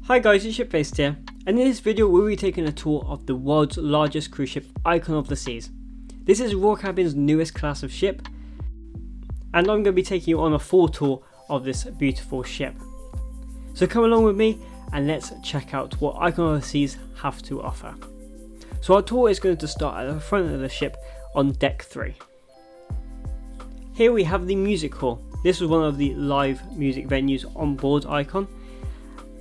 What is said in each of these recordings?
Hi guys, it's Shipfaced here, and in this video we'll be taking a tour of the world's largest cruise ship, Icon of the Seas. This is Royal Caribbean's newest class of ship, and I'm going to be taking you on a full tour of this beautiful ship. So come along with me and let's check out what Icon of the Seas have to offer. So our tour is going to start at the front of the ship on deck 3. Here we have the music hall. This was one of the live music venues on board Icon.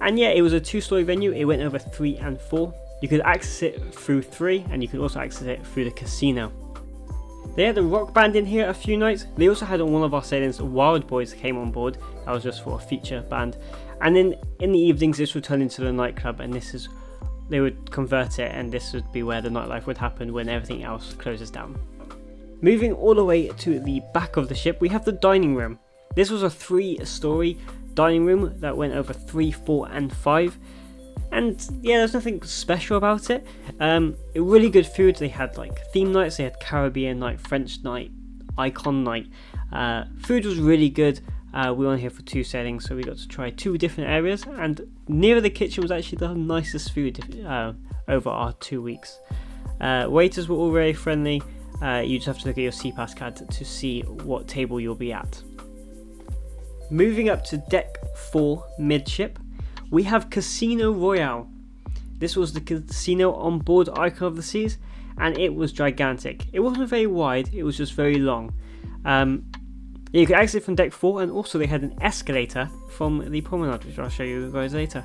And yeah, it was a 2-story venue. It went over 3 and 4. You could access it through 3 and you could also access it through the casino. They had a rock band in here a few nights. They also had on one of our sailings, Wild Boys came on board. That was just for a feature band. And then in the evenings this would turn into the nightclub, and they would convert it, and this would be where the nightlife would happen when everything else closes down. Moving all the way to the back of the ship, we have the dining room. This was a 3-story dining room that went over 3, 4 and 5, and yeah, there's nothing special about it. Really good food. They had like theme nights, they had Caribbean night, French night, Icon night. Food was really good. We were on here for 2 sailings, so we got to try 2 different areas, and near the kitchen was actually the nicest food over our 2 weeks. Waiters were all very friendly. You just have to look at your SeaPass card to see what table you'll be at. Moving up to deck 4 midship, we have Casino Royale. This was the casino on board Icon of the Seas, and it was gigantic. It wasn't very wide, it was just very long. You could exit from deck 4, and also they had an escalator from the Promenade, which I'll show you guys later.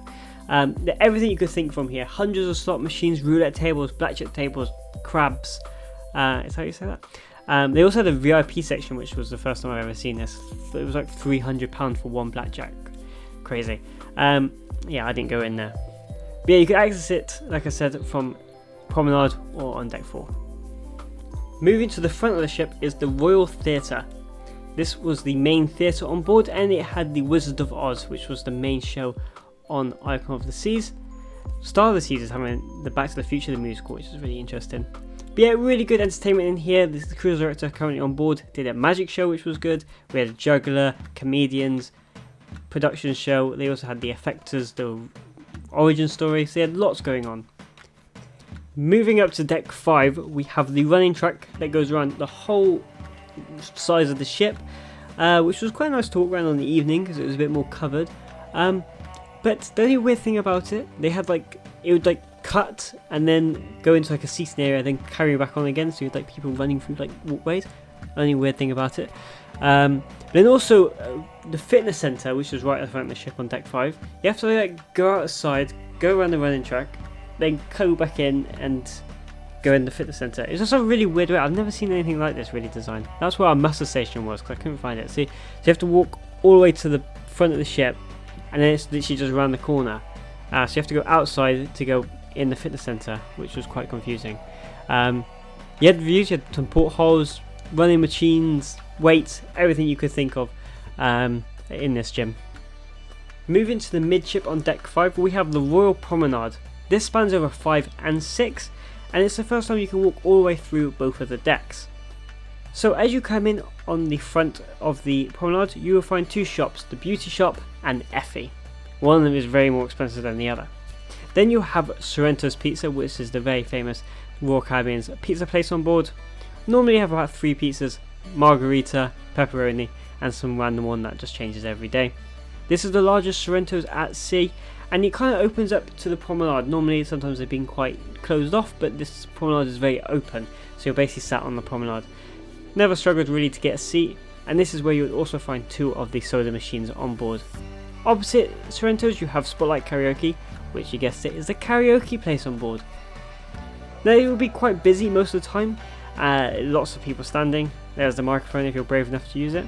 Everything you could think from here. Hundreds of slot machines, roulette tables, blackjack tables, crabs. Is how you say that? They also had a VIP section, which was the first time I've ever seen this. It was like £300 for one blackjack. Crazy. Yeah, I didn't go in there. But yeah, you could access it, like I said, from Promenade or on deck 4. Moving to the front of the ship is the Royal Theatre. This was the main theatre on board, and it had the Wizard of Oz, which was the main show on Icon of the Seas. Star of the Seas is having the Back to the Future the musical, which is really interesting. But yeah, really good entertainment in here. This is the cruise director currently on board. Did a magic show, which was good. We had a juggler, comedians, production show. They also had the effectors, the origin story. So they had lots going on. Moving up to deck 5, we have the running track that goes around the whole size of the ship, which was quite nice to walk around on the evening because it was a bit more covered. But the only weird thing about it, they had it would cut and then go into a seating area, then carry back on again, so you had people running through walkways. Only weird thing about it. Then also the fitness center, which was right at the front of the ship on deck 5, you have to go outside, go around the running track, then go back in and go in the fitness center. It's just a really weird way. I've never seen anything like this really designed. That's where our muster station was, because I couldn't find it. See, so you have to walk all the way to the front of the ship, and then it's literally just around the corner. So you have to go outside to go in the fitness center, which was quite confusing. You had views, you had some portholes, running machines, weights, everything you could think of in this gym. Moving to the midship on deck 5, we have the Royal Promenade. This spans over 5 and 6, and it's the first time you can walk all the way through both of the decks. So as you come in on the front of the Promenade, you will find 2 shops, the Beauty Shop and Effie. One of them is very more expensive than the other. Then you have Sorrento's Pizza, which is the very famous Royal Caribbean's pizza place on board. Normally you have about 3 pizzas, margarita, pepperoni, and some random one that just changes every day. This is the largest Sorrento's at sea, and it kind of opens up to the Promenade. Normally sometimes they've been quite closed off, but this Promenade is very open, so you're basically sat on the Promenade. Never struggled really to get a seat, and this is where you would also find 2 of the soda machines on board. Opposite Sorrento's you have Spotlight Karaoke, which you guessed it is the karaoke place on board. Now it will be quite busy most of the time, lots of people standing. There's the microphone if you're brave enough to use it.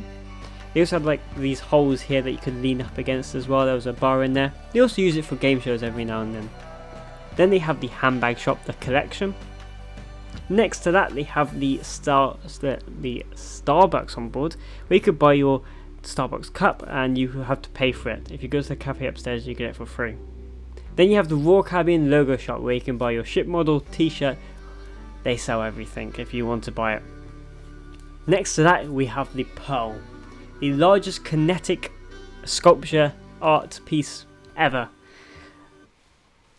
They also had these holes here that you could lean up against as well. There was a bar in there. They also use it for game shows every now and then. Then they have the handbag shop, the Collection. Next to that they have the Starbucks on board, where you could buy your Starbucks cup and you have to pay for it. If you go to the cafe upstairs you get it for free. Then you have the Royal Caribbean logo shop, where you can buy your ship model, t-shirt. They sell everything if you want to buy it. Next to that we have the Pearl, the largest kinetic sculpture art piece ever.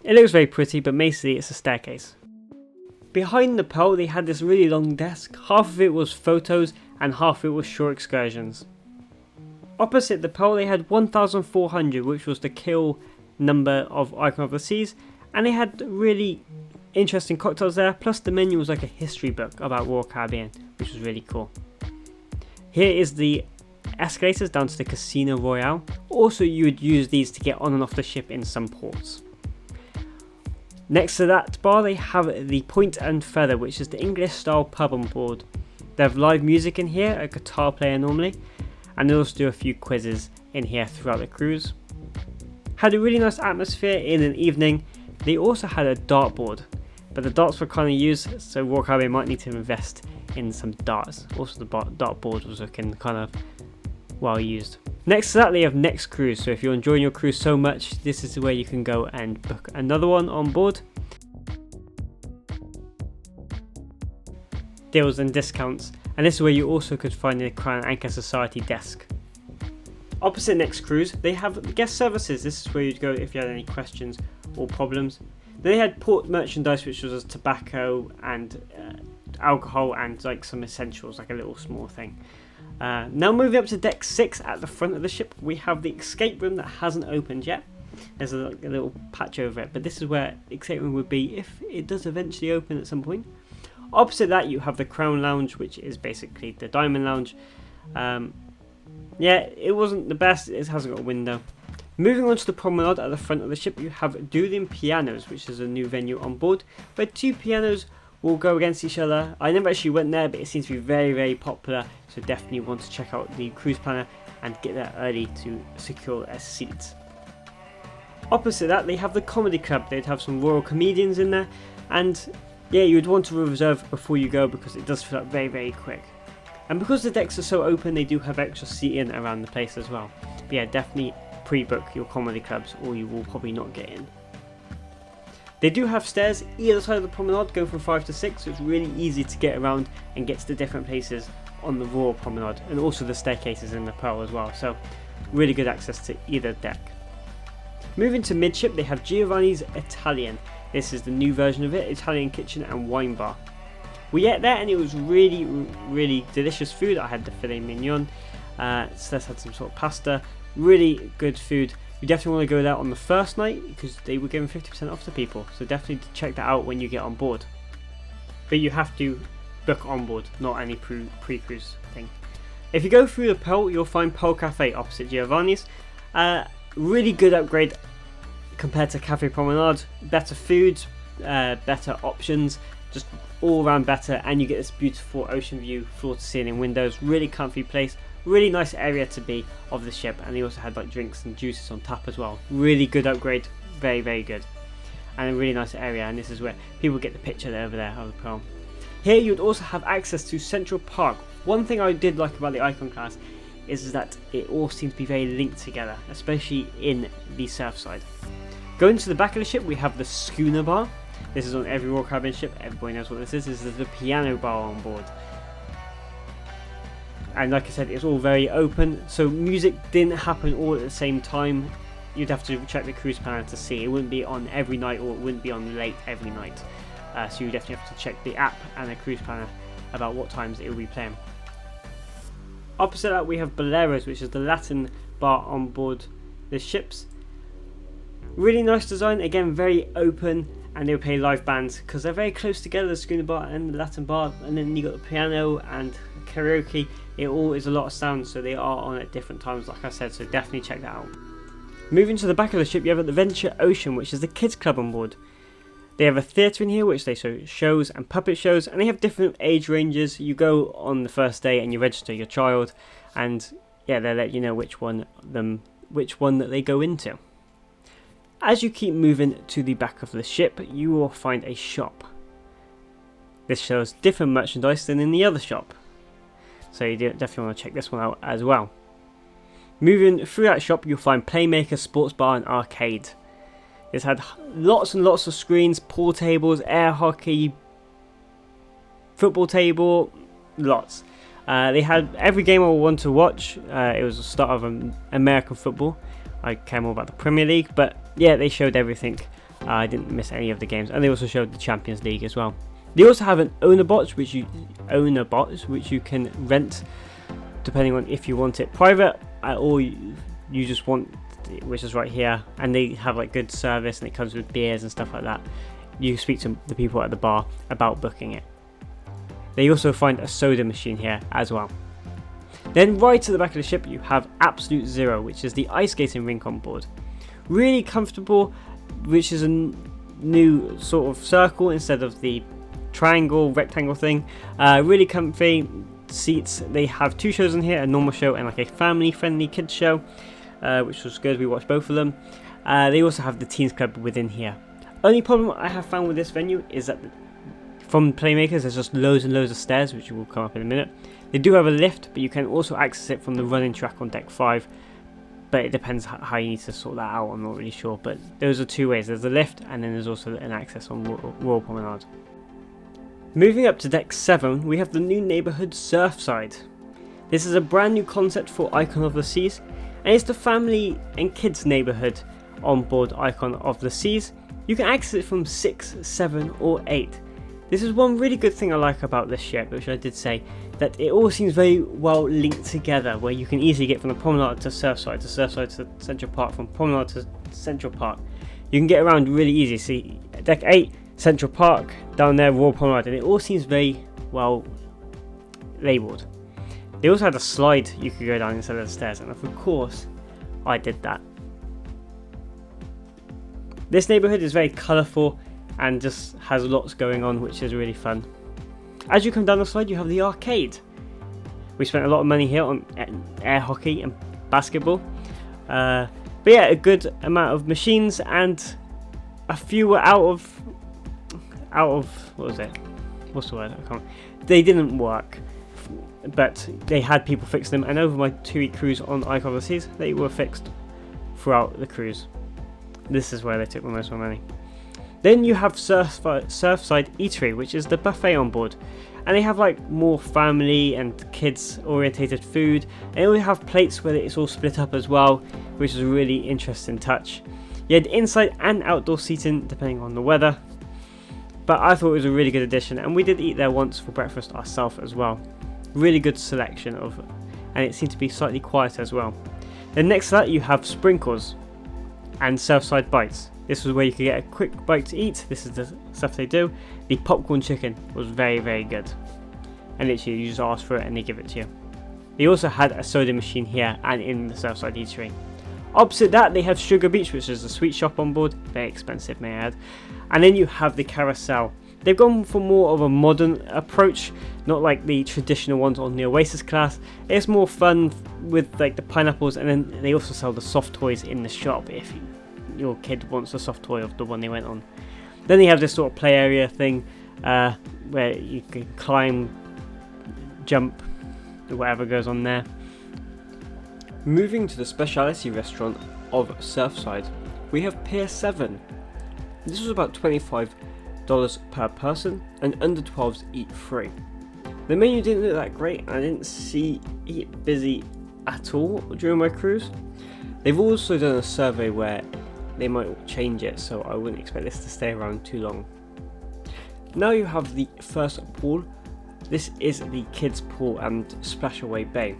It looks very pretty, but mostly it's a staircase. Behind the Pearl they had this really long desk. Half of it was photos and half of it was shore excursions. Opposite the Pearl they had 1,400, which was the kill number of Icon of the Seas, and they had really interesting cocktails there, plus the menu was like a history book about Royal Caribbean, which was really cool. Here is the escalators down to the Casino Royale. Also you would use these to get on and off the ship in some ports. Next to that bar they have the Point and Feather, which is the English style pub on board. They have live music in here, a guitar player normally, and they also do a few quizzes in here throughout the cruise. Had a really nice atmosphere in an evening. They also had a dartboard, but the darts were kind of used, so Royal Caribbean might need to invest in some darts. Also the dartboard was looking kind of well used. Next to that they have Next Cruise, so if you're enjoying your cruise so much, this is where you can go and book another one on board. Deals and discounts, and this is where you also could find the Crown Anchor Society desk. Opposite Next Cruise they have guest services. This is where you'd go if you had any questions or problems. Then they had port merchandise, which was tobacco and alcohol and like some essentials, like a little small thing. Now moving up to deck 6 at the front of the ship, we have the escape room that hasn't opened yet. There's a little patch over it, but this is where the escape room would be if it does eventually open at some point. Opposite that you have the Crown Lounge, which is basically the Diamond Lounge. Yeah, it wasn't the best, it hasn't got a window. Moving on to the Promenade at the front of the ship, you have Dueling Pianos, which is a new venue on board, where two pianos will go against each other. I never actually went there, but it seems to be very, very popular, so definitely want to check out the cruise planner and get there early to secure a seat. Opposite that, they have the Comedy Club. They'd have some royal comedians in there, and yeah, you would want to reserve before you go because it does fill up very, very quick. And because the decks are so open, they do have extra seating around the place as well. But yeah, definitely pre-book your comedy clubs or you will probably not get in. They do have stairs either side of the promenade, go from 5 to 6, so it's really easy to get around and get to the different places on the Royal Promenade, and also the staircases in the Pearl as well, so really good access to either deck. Moving to midship, they have Giovanni's Italian. This is the new version of it, Italian kitchen and wine bar. We ate there and it was really, really delicious food. I had the filet mignon, Celeste had some sort of pasta, really good food. You definitely want to go there on the first night because they were giving 50% off to people, so definitely check that out when you get on board. But you have to book on board, not any pre-cruise thing. If you go through the Pearl, you'll find Pearl Cafe opposite Giovanni's. Really good upgrade compared to Cafe Promenade. Better food, better options, just all around better, and you get this beautiful ocean view, floor to ceiling windows, really comfy place, really nice area to be of the ship, and they also had like drinks and juices on tap as well. Really good upgrade, very, very good, and a really nice area, and this is where people get the picture over there of the Pearl. Here you would also have access to Central Park. One thing I did like about the Icon class is that it all seems to be very linked together, especially in the Surfside. Going to the back of the ship, we have the Schooner Bar. This is on every Royal Caribbean ship, everybody knows what this is. This is the piano bar on board. And like I said, it's all very open, so music didn't happen all at the same time. You'd have to check the cruise planner to see. It wouldn't be on every night, or it wouldn't be on late every night. So you definitely have to check the app and the cruise planner about what times it will be playing. Opposite that we have Boleros, which is the Latin bar on board the ships. Really nice design, again very open, and they'll play live bands because they're very close together, the Schooner Bar and the Latin bar, and then you got the piano and karaoke. It all is a lot of sound, so they are on at different times, like I said, so definitely check that out. Moving to the back of the ship, you have Adventure Ocean, which is the kids club on board. They have a theatre in here which they show shows and puppet shows, and they have different age ranges. You go on the first day and you register your child, and yeah, they'll let you know which one that they go into. As you keep moving to the back of the ship, you will find a shop. This shows different merchandise than in the other shop, so you definitely want to check this one out as well. Moving through that shop, you'll find Playmaker, Sports Bar and Arcade. It's had lots and lots of screens, pool tables, air hockey, football table, lots. They had every game I want to watch. It was the start of American football. I care more about the Premier League, but yeah, they showed everything I didn't miss any of the games, and they also showed the Champions League as well. They also have an owner box which you can rent depending on if you want it private or you just want, which is right here, and they have like good service and it comes with beers and stuff like that. You speak to the people at the bar about booking it. They also find a soda machine here as well. Then right to the back of the ship you have Absolute Zero, which is the ice skating rink on board. Really comfortable, which is a new sort of circle instead of the triangle, rectangle thing. Really comfy seats. They have 2 shows in here, a normal show and like a family friendly kids show, which was good. We watched both of them. They also have the Teens Club within here. Only problem I have found with this venue is that from Playmakers there's just loads and loads of stairs, which will come up in a minute. They do have a lift, but you can also access it from the running track on deck 5, but it depends how you need to sort that out. I'm not really sure, but those are 2 ways. There's a lift and then there's also an access on Royal Promenade. Moving up to deck 7, we have the new neighbourhood Surfside. This is a brand new concept for Icon of the Seas, and it's the family and kids neighbourhood on board Icon of the Seas. You can access it from 6, 7 or 8. This is one really good thing I like about this ship, which I did say, that it all seems very well linked together, where you can easily get from the Promenade to Surfside to Central Park, from Promenade to Central Park. You can get around really easy. See, deck 8, Central Park, down there Royal Promenade, and it all seems very well labelled. They also had a slide you could go down instead of the stairs, and of course I did that. This neighbourhood is very colourful and just has lots going on, which is really fun. As you come down the slide you have the arcade. We spent a lot of money here on air hockey and basketball, but yeah, a good amount of machines, and a few were out of what was it? What's the word? I can't. They didn't work, but they had people fix them, and over my 2-week cruise on Icon of the Seas they were fixed throughout the cruise. This is where they took the most of my money. Then you have Surfside Eatery, which is the buffet on board, and they have like more family and kids orientated food, and they have plates where it's all split up as well, which is a really interesting touch. You had inside and outdoor seating depending on the weather, but I thought it was a really good addition, and we did eat there once for breakfast ourselves as well. Really good selection of, and it seemed to be slightly quieter as well. Then next to that you have Sprinkles and Surfside Bites. This was where you could get a quick bite to eat. This is the stuff they do. The popcorn chicken was very, very good, and literally you just ask for it and they give it to you. They also had a soda machine here and in the Surfside Eatery. Opposite that they have Sugar Beach, which is a sweet shop on board, very expensive may I add, and then you have the carousel. They've gone for more of a modern approach, not like the traditional ones on the Oasis class. It's more fun with like the pineapples, and then they also sell the soft toys in the shop if your kid wants a soft toy of the one they went on. Then they have this sort of play area thing where you can climb, jump, whatever goes on there. Moving to the specialty restaurant of Surfside, we have Pier 7. This was about $25 per person, and under 12s eat free. The menu didn't look that great, and I didn't see it busy at all during my cruise. They've also done a survey where they might change it, so I wouldn't expect this to stay around too long. Now you have the first pool. This is the kids pool and Splashaway Bay.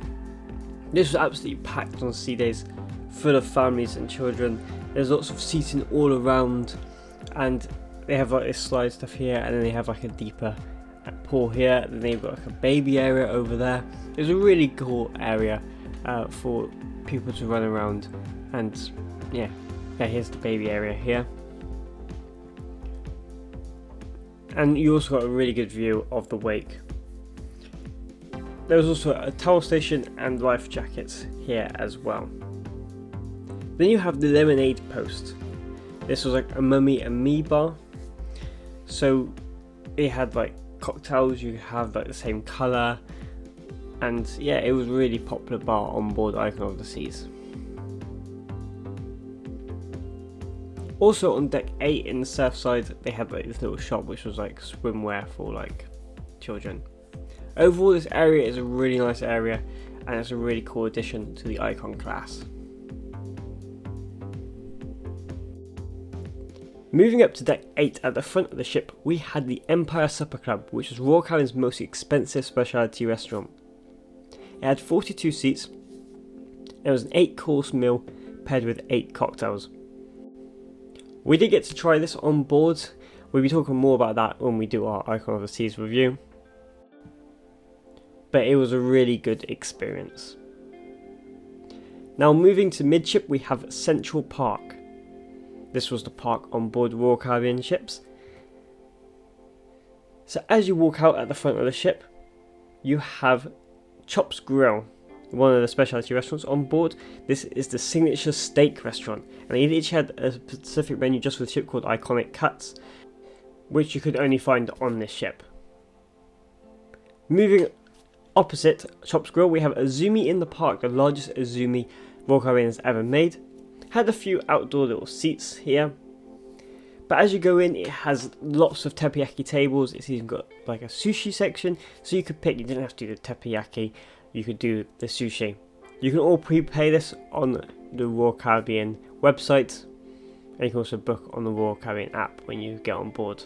This was absolutely packed on sea days, full of families and children. There's lots of seating all around, and they have like this slide stuff here, and then they have like a deeper pool here, and then they've got like a baby area over there. It's a really cool area for people to run around, and yeah, here's the baby area here. And you also got a really good view of the wake. There was also a towel station and life jackets here as well. Then you have the lemonade post. This was like a mummy and me bar. So it had like cocktails, you have like the same colour, and yeah, it was a really popular bar on board Icon of the Seas. Also on deck 8 in the Surfside, they had like this little shop which was like swimwear for like children. Overall, this area is a really nice area, and it's a really cool addition to the Icon class. Moving up to deck 8 at the front of the ship, we had the Empire Supper Club, which was Royal Caribbean's most expensive specialty restaurant. It had 42 seats. It was an 8-course meal paired with 8 cocktails. We did get to try this on board. We'll be talking more about that when we do our Icon of the Seas review. But it was a really good experience. Now moving to midship, we have Central Park. This was the park on board Royal Caribbean ships. So as you walk out at the front of the ship, you have Chops Grill, one of the specialty restaurants on board. This is the signature steak restaurant, and they each had a specific menu just for the ship called Iconic Cuts, which you could only find on this ship. Moving opposite Chops Grill, we have Azumi in the Park, the largest Azumi Royal Caribbean has ever made. Had a few outdoor little seats here, but as you go in, it has lots of teppanyaki tables. It's even got like a sushi section, so you could pick. You didn't have to do the teppanyaki, you could do the sushi. You can all prepay this on the Royal Caribbean website, and you can also book on the Royal Caribbean app when you get on board.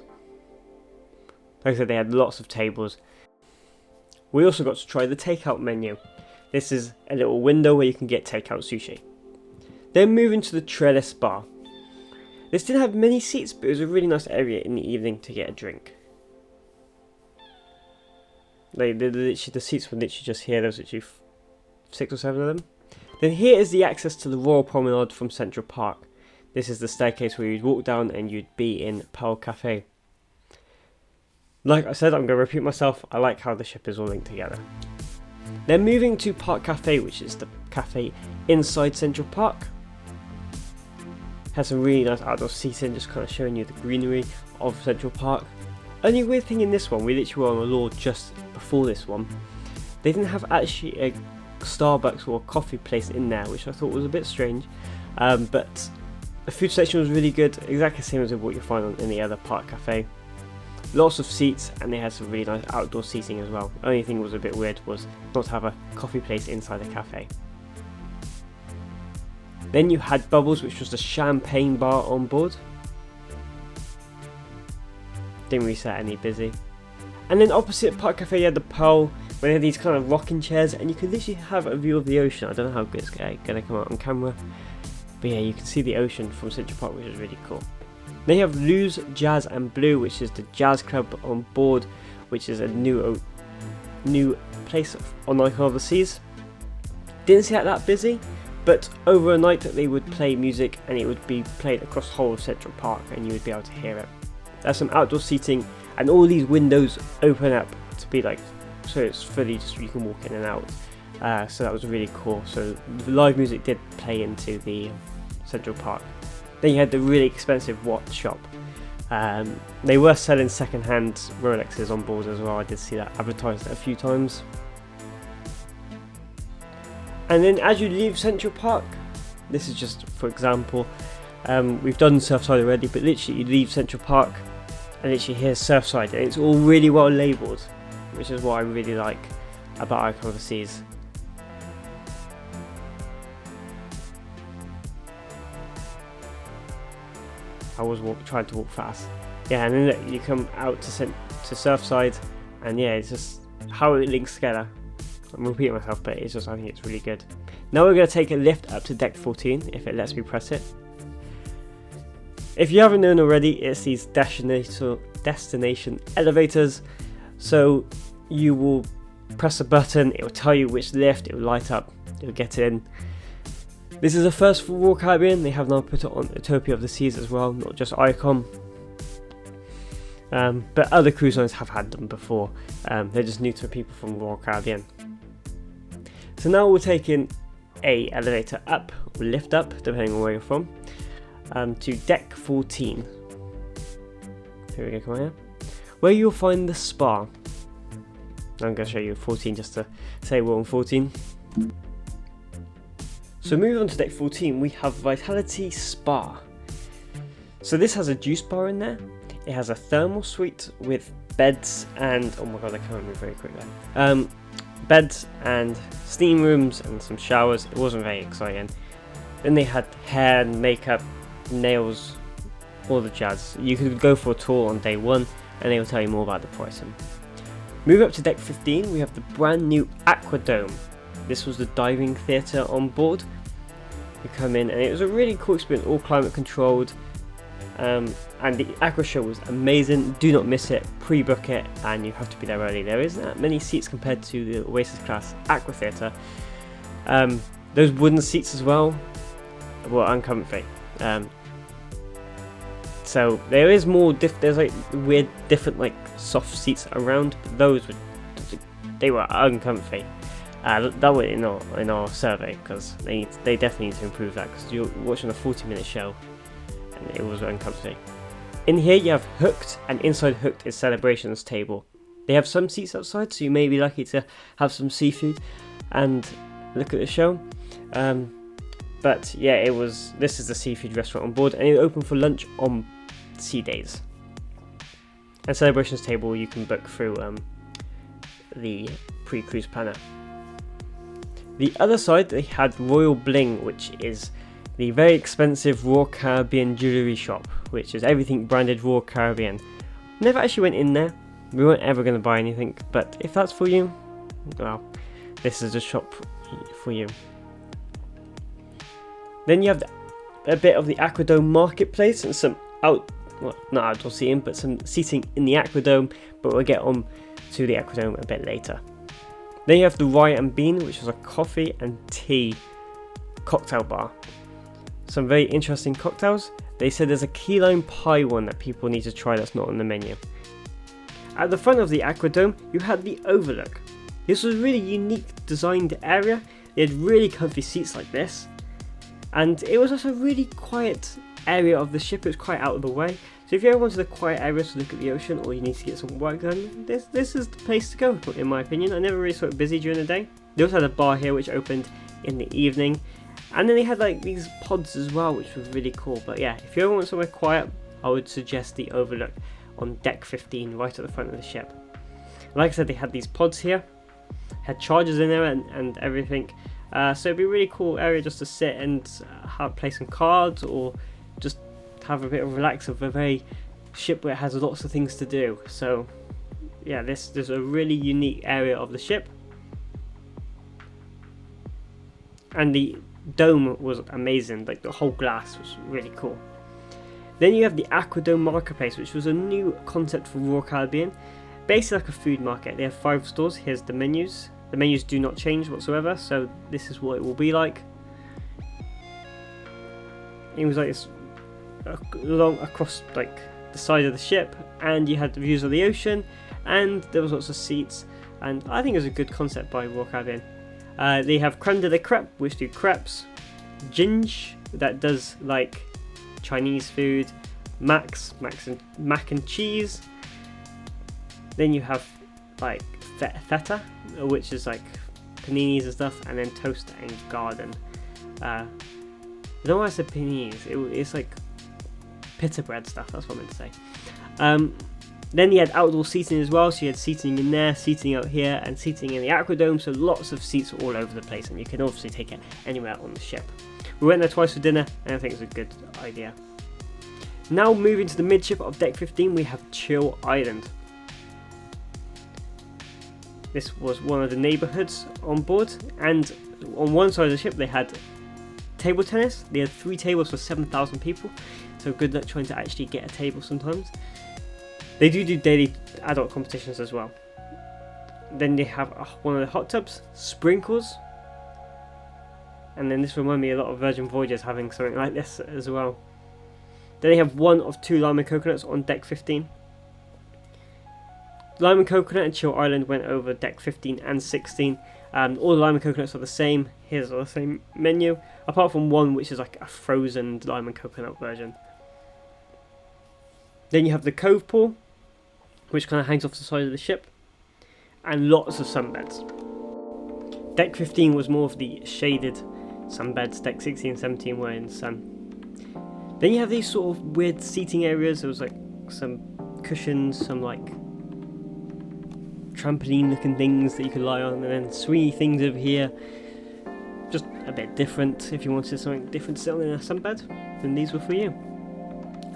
Like I said, they had lots of tables. We also got to try the takeout menu. This is a little window where you can get takeout sushi. Then moving to the Trellis Bar. This didn't have many seats, but it was a really nice area in the evening to get a drink. The seats were literally just here. There was literally 6 or 7 of them. Then here is the access to the Royal Promenade from Central Park. This is the staircase where you'd walk down and you'd be in Pearl Cafe. Like I said, I'm going to repeat myself, I like how the ship is all linked together. Then moving to Park Cafe, which is the cafe inside Central Park. Has some really nice outdoor seating, just kind of showing you the greenery of Central Park. Only weird thing in this one, we literally were on the lawn just before this one. They didn't have actually a Starbucks or a coffee place in there, which I thought was a bit strange. But the food section was really good, exactly the same as what you find in the other Park Cafe. Lots of seats, and they had some really nice outdoor seating as well. Only thing that was a bit weird was not to have a coffee place inside the cafe. Then you had Bubbles, which was the champagne bar on board. Didn't really set any busy. And then opposite Park Cafe, you had the Pearl, where they had these kind of rocking chairs, and you could literally have a view of the ocean. I don't know how good it's going to come out on camera, but yeah, you can see the ocean from Central Park, which is really cool. Then you have Lou's Jazz and Blue, which is the jazz club on board, which is a new place on Icon of the Seas. Didn't see it that busy, but over a night they would play music and it would be played across the whole of Central Park and you would be able to hear it. There's some outdoor seating and all these windows open up to be like, so it's fully just you can walk in and out. So that was really cool. So the live music did play into the Central Park. Then you had the really expensive watch shop. They were selling second-hand Rolexes on board as well. I did see that advertised a few times. And then as you leave Central Park, this is just for example, we've done Surfside already, but literally you leave Central Park and literally here's Surfside, and it's all really well labelled, which is what I really like about Icon of the Seas. I was trying to walk fast. Yeah, and then look, you come out to Surfside, and yeah, it's just how it links together. I'm repeating myself, but it's just, I think it's really good. Now we're going to take a lift up to deck 14, if it lets me press it. If you haven't known already, it's these destination elevators. So you will press a button, it will tell you which lift, it will light up, you'll get in. This is a first for Royal Caribbean. They have now put it on Utopia of the Seas as well, not just Icon. But other cruise lines have had them before. They're just new to people from Royal Caribbean. So now we're taking a elevator up, or lift up, depending on where you're from, to deck 14. Here we go, come on here. Where you'll find the spa. I'm going to show you 14 just to say we're on 14. So moving on to deck 14, we have Vitality Spa. So this has a juice bar in there. It has a thermal suite with beds and, oh my god, I can't move very quickly. Beds and steam rooms and some showers. It wasn't very exciting. Then they had hair and makeup, nails, all the jazz. You could go for a tour on day 1 and they will tell you more about the pricing. Moving up to deck 15, we have the brand new Aquadome. This was the diving theatre on board. You come in and it was a really cool experience, all climate controlled, and the Aqua Show was amazing. Do not miss it, pre-book it, and you have to be there early. There isn't that many seats compared to the Oasis class Aqua Theatre. Those wooden seats as well were uncomfy. So there is more there's like weird different like soft seats around, but those were uncomfy. That was in our survey, because they definitely need to improve that, because you're watching a 40-minute show and it was uncomfy. In here you have Hooked, and inside Hooked is Celebrations table. They have some seats outside, so you may be lucky to have some seafood and look at the show. But yeah, this is the seafood restaurant on board, and it's open for lunch on sea days. And Celebrations table you can book through the pre-cruise planner. The other side, they had Royal Bling, which is the very expensive Royal Caribbean jewellery shop, which is everything branded Royal Caribbean. Never actually went in there. We weren't ever going to buy anything, but if that's for you, well, this is a shop for you. Then you have a bit of the Aquadome marketplace and some not outdoor seating, but some seating in the Aquadome, but we'll get on to the Aquadome a bit later. Then you have the Riot and Bean, which is a coffee and tea cocktail bar. Some very interesting cocktails. They said there's a key lime pie one that people need to try that's not on the menu. At the front of the Aquadome, you had the Overlook. This was a really unique designed area. They had really comfy seats like this, and it was also a really quiet area of the ship. It was quite out of the way. So if you ever wanted a quiet area to look at the ocean, or you need to get some work done, this is the place to go, in my opinion. I never really saw it busy during the day. They also had a bar here which opened in the evening, and then they had like these pods as well, which was really cool. But yeah, if you ever want somewhere quiet, I would suggest the Overlook on deck 15, right at the front of the ship. Like I said, they had these pods here, had chargers in there and everything. So it'd be a really cool area just to sit and play some cards, or just have a bit of relax of a very ship where it has lots of things to do. So yeah, there's a really unique area of the ship, and the dome was amazing. Like the whole glass was really cool. Then you have the Aquadome Marketplace, which was a new concept for Royal Caribbean. Basically like a food market. They have 5 stores. Here's the menus. The menus do not change whatsoever, so this is what it will be like. It was like this along across like the side of the ship, and you had the views of the ocean, and there was lots of seats, and I think it was a good concept by Royal Caribbean. They have Creme de la Crepe, which do crepes, Ginge, that does like Chinese food, mac and cheese. Then you have like feta, which is like paninis and stuff, and then toast and garden. I don't know why I said paninis. It's like pita bread stuff. That's what I meant to say. Then you had outdoor seating as well, so you had seating in there, seating out here, and seating in the Aquadome, so lots of seats all over the place, and you can obviously take it anywhere on the ship. We went there twice for dinner, and I think it's a good idea. Now moving to the midship of deck 15, we have Chill Island. This was one of the neighbourhoods on board, and on one side of the ship they had table tennis. They had 3 tables for 7,000 people, so good luck trying to actually get a table sometimes. They do daily adult competitions as well. Then they have one of the hot tubs, sprinkles, and then this reminded me a lot of Virgin Voyages having something like this as well. Then they have one of 2 lime and coconuts on deck 15. Lime and coconut and Chill Island went over deck 15 and 16. All the lime and coconuts are the same. Here's the same menu, apart from one which is like a frozen lime and coconut version. Then you have the Cove Pool, which kind of hangs off the side of the ship, and lots of sunbeds. Deck 15 was more of the shaded sunbeds. Deck 16 and 17 were in the sun. Then you have these sort of weird seating areas. There was like some cushions, some like trampoline looking things that you could lie on, and then swingy things over here. Just a bit different. If you wanted something different to sit on in a sunbed, then these were for you.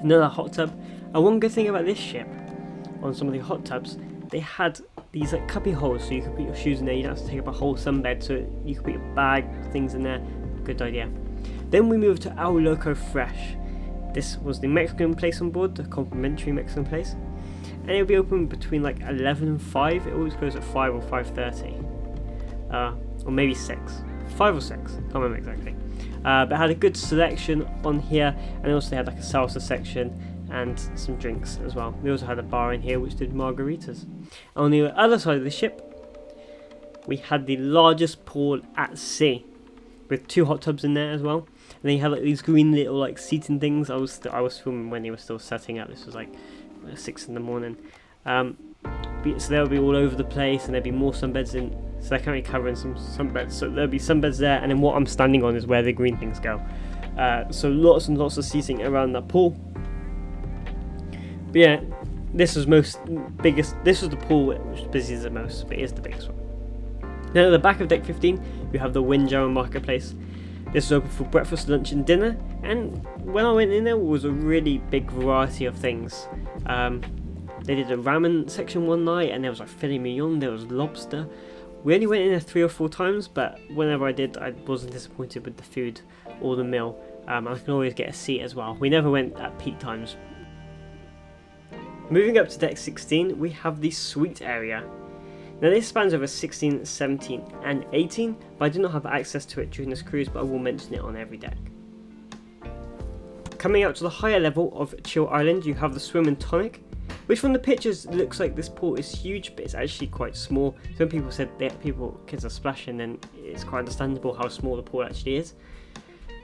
Another hot tub. And one good thing about this ship, on some of the hot tubs, they had these like cubby holes so you could put your shoes in there. You don't have to take up a whole sunbed, so you could put your bag, things in there. Good idea. Then we moved to Al Loco Fresh. This was the Mexican place on board, the complimentary Mexican place, and it'll be open between like 11 and 5. It always closes at 5 or 5:30, or maybe 6, 5 or 6. Can't remember exactly. But it had a good selection on here, and also they had like a salsa section and some drinks as well. We also had a bar in here which did margaritas. On the other side of the ship, we had the largest pool at sea, with 2 hot tubs in there as well. And then you had like these green little like seating things. I was filming when they were still setting up. This was like 6 in the morning. So they'll be all over the place, and there'll be more sunbeds in. So they're currently covering some sunbeds. So there'll be sunbeds there, and then what I'm standing on is where the green things go. So lots and lots of seating around that pool. But yeah, this was This was the pool which was busy the most, but it is the biggest one. Then at the back of deck 15, we have the Windjammer Marketplace. This was open for breakfast, lunch and dinner, and when I went in there was a really big variety of things. They did a ramen section one night, and there was like filet mignon, there was lobster. We only went in there 3 or 4 times, but whenever I did, I wasn't disappointed with the food or the meal. I can always get a seat as well. We never went at peak times. Moving up to deck 16, we have the suite area. Now this spans over 16, 17 and 18, but I do not have access to it during this cruise, but I will mention it on every deck. Coming out to the higher level of Chill Island, you have the Swim and Tonic, which from the pictures looks like this pool is huge, but it's actually quite small. Some people said that kids are splashing, and it's quite understandable how small the pool actually is.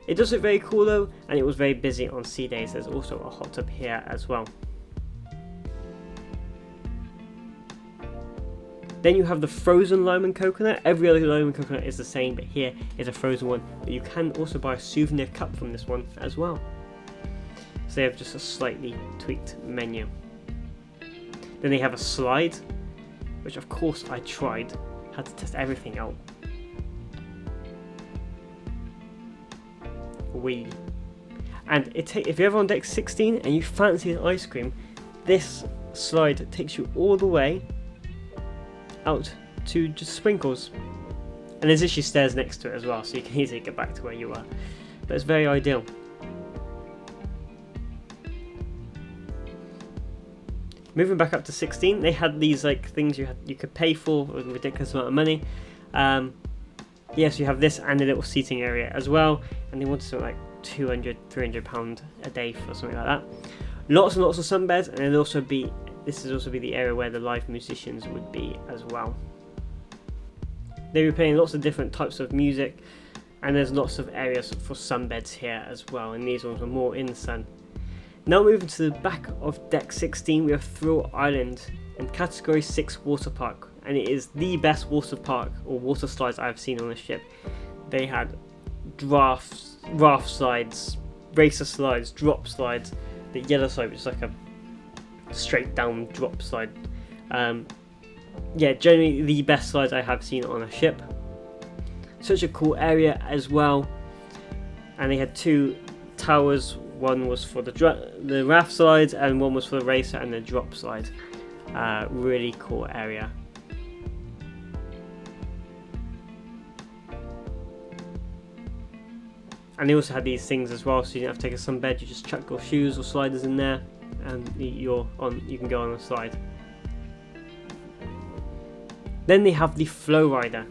It does look very cool though, and it was very busy on sea days. There's also a hot tub here as well. Then you have the frozen lime and coconut. Every other lime and coconut is the same, but here is a frozen one. But you can also buy a souvenir cup from this one as well. So they have just a slightly tweaked menu. Then they have a slide, which of course I tried. Had to test everything out. And if you're ever on deck 16 and you fancy an ice cream, this slide takes you all the way out to just sprinkles, and there's actually stairs next to it as well, so you can easily get back to where you were, but it's very ideal. Moving back up to 16, they had these like things you could pay for with a ridiculous amount of money. Yes, you have this and a little seating area as well, and they wanted something like £200-300 a day for something like that. Lots and lots of sunbeds, and this would also be the area where the live musicians would be as well. They were playing lots of different types of music, and there's lots of areas for sunbeds here as well, and these ones are more in the sun. Now moving to the back of deck 16, we have Thrill Island and Category 6 Water Park, and it is the best water park or water slides I've seen on the ship. They had raft slides, racer slides, drop slides, the yellow slide, which is like a straight down drop slide. Yeah, generally the best slides I have seen on a ship. Such a cool area as well, and they had 2 towers. One was for the raft slides, and one was for the racer and the drop slide. Really cool area. And they also had these things as well, so you didn't have to take a sunbed. You just chuck your shoes or sliders in there, and you can go on the slide. Then they have the Flow Rider.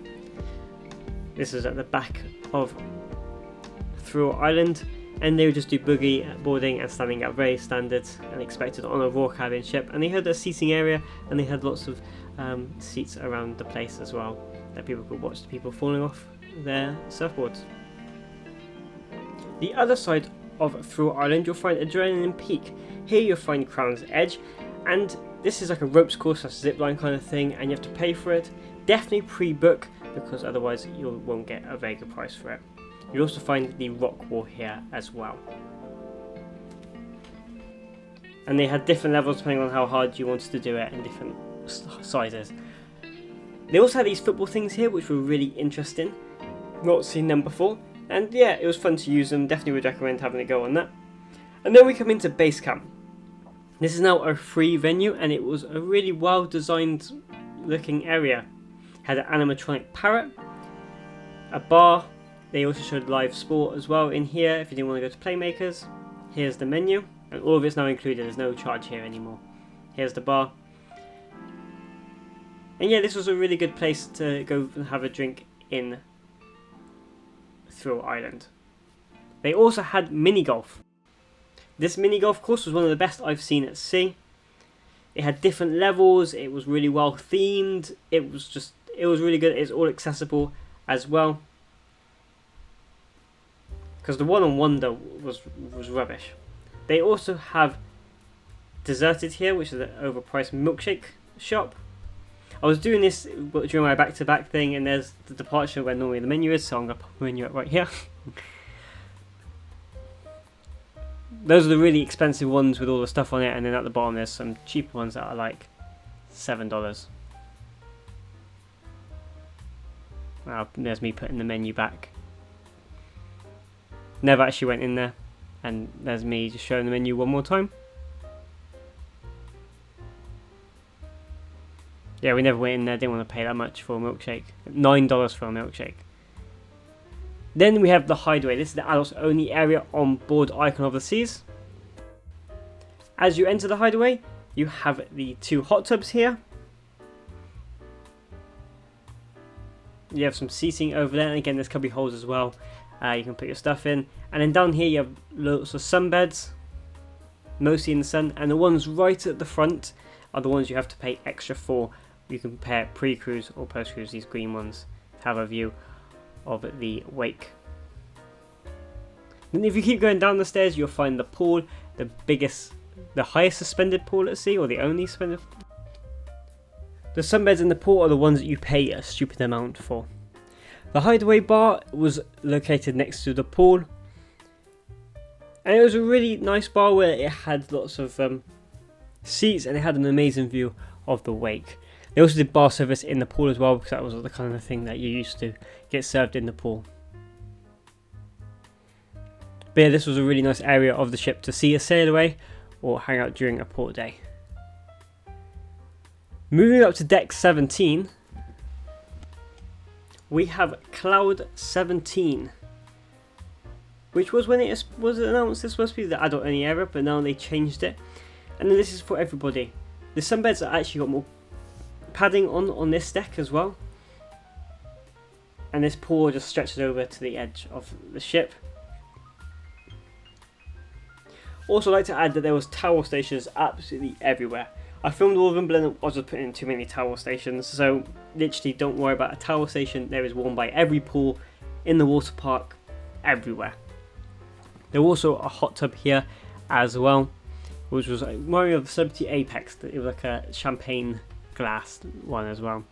This is at the back of Thrill Island, and they would just do boogie boarding and standing up, very standard and expected on a raw cabin ship. And they had a seating area, and they had lots of seats around the place as well, that people could watch the people falling off their surfboards. The other side of Thrill Island, you'll find Adrenaline Peak. Here you'll find Crown's Edge, and this is like a ropes course, a zipline kind of thing, and you have to pay for it. Definitely pre-book, because otherwise you won't get a very good price for it. You'll also find the rock wall here as well. And they had different levels depending on how hard you wanted to do it, and different sizes. They also had these football things here, which were really interesting. Not seen them before. And yeah, it was fun to use them. Definitely would recommend having a go on that. And then we come into base camp. This is now a free venue, and it was a really well designed looking area. Had an animatronic parrot, a bar. They also showed live sport as well in here if you didn't want to go to Playmakers. Here's the menu, and all of it's now included. There's no charge here anymore. Here's the bar. And yeah, this was a really good place to go and have a drink in Thrill Island. They also had mini golf. This mini golf course was one of the best I've seen at sea. It had different levels. It was really well themed. It was really good. It's all accessible as well. Because the one on Wonder was rubbish. They also have Deserted here, which is an overpriced milkshake shop. I was doing this during my back-to-back thing, and there's the departure where normally the menu is, so I'm going to put the menu up right here. Those are the really expensive ones with all the stuff on it, and then at the bottom there's some cheaper ones that are like $7. Wow, there's me putting the menu back. Never actually went in there, and there's me just showing the menu one more time. Yeah, we never went in there, didn't want to pay that much for a milkshake. $9 for a milkshake. Then we have the Hideaway. This is the adults only area on board Icon of the Seas. As you enter the Hideaway, you have the 2 hot tubs here. You have some seating over there, and again there's cubby holes as well. You can put your stuff in. And then down here you have lots of sunbeds, mostly in the sun, and the ones right at the front are the ones you have to pay extra for. You can pair pre-cruise or post-cruise, these green ones, to have a view of the wake. Then if you keep going down the stairs, you'll find the pool, the highest suspended pool at sea, or the only suspended. The sunbeds in the pool are the ones that you pay a stupid amount for. The Hideaway bar was located next to the pool, and it was a really nice bar where it had lots of seats, and it had an amazing view of the wake. They also did bar service in the pool as well, because that was the kind of thing that you used to get served in the pool. But yeah, this was a really nice area of the ship to see a sail away or hang out during a port day. Moving up to deck 17, we have Cloud 17, which was when it was announced this was supposed to be the adult only area, but now they changed it. And then this is for everybody. The sunbeds are actually got more padding on this deck as well, and this pool just stretches over to the edge of the ship. Also, I'd like to add that there was towel stations absolutely everywhere. I filmed all of them, but then I was just putting in too many towel stations, so literally don't worry about a towel station. There is one by every pool in the water park, everywhere. There was also a hot tub here as well, which was like Mario of Celebrity Apex. It was like a champagne glass one as well.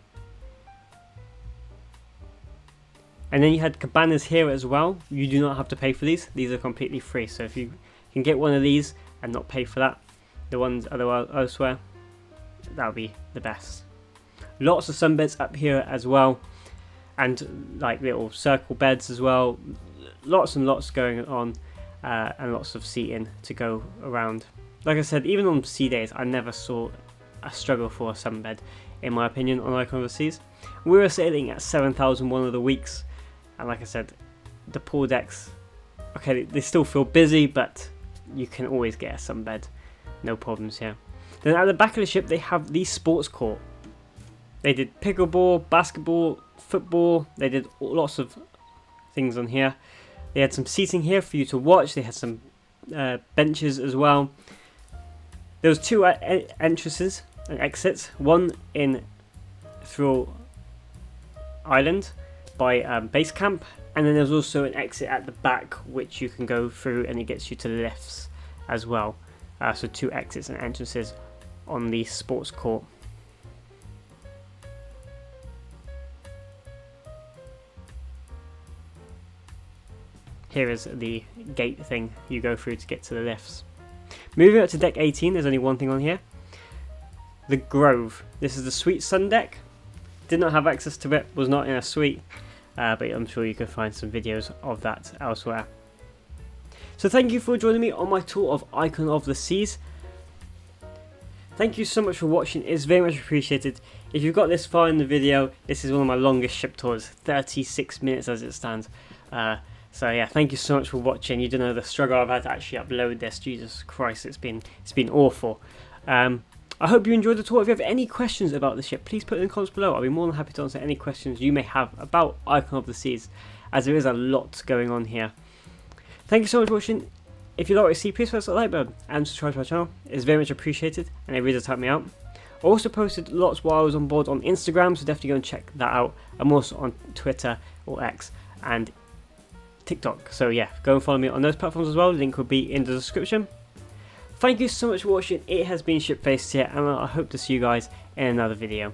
And then you had cabanas here as well. You do not have to pay for these. These are completely free. So if you can get one of these and not pay for that, the ones elsewhere, that would be the best. Lots of sunbeds up here as well, and like little circle beds as well. Lots and lots going on, and lots of seating to go around. Like I said, even on sea days, I never saw a struggle for a sunbed, in my opinion, on Icon of the Seas. We were sailing at 7,000 one of the weeks, and like I said, the pool decks, okay, they still feel busy, but you can always get a sunbed, no problems here. Then at the back of the ship, they have the sports court. They did pickleball, basketball, football. They did lots of things on here. They had some seating here for you to watch. They had some benches as well. There was 2 entrances and exits. One in Thrill Island by base camp, and then there's also an exit at the back which you can go through, and it gets you to the lifts as well. So 2 exits and entrances on the sports court. Here is the gate thing you go through to get to the lifts. Moving up to deck 18, there's only one thing on here. The Grove. This is the Suite Sun deck. Did not have access to it, was not in a suite, but I'm sure you can find some videos of that elsewhere. So thank you for joining me on my tour of Icon of the Seas. Thank you so much for watching, it's very much appreciated. If you've got this far in the video, this is one of my longest ship tours, 36 minutes as it stands. So yeah, thank you so much for watching. You don't know the struggle I've had to actually upload this. Jesus Christ, it's been awful. I hope you enjoyed the tour. If you have any questions about the ship, please put it in the comments below. I'll be more than happy to answer any questions you may have about Icon of the Seas, as there is a lot going on here. Thank you so much for watching. If you like what you see, please press that like button and subscribe to my channel. It's very much appreciated and it really does help me out. I also posted lots while I was on board on Instagram, so definitely go and check that out. I'm also on Twitter or X and TikTok, so yeah, go and follow me on those platforms as well. The link will be in the description. Thank you so much for watching. It has been Shipfaced here, and I hope to see you guys in another video.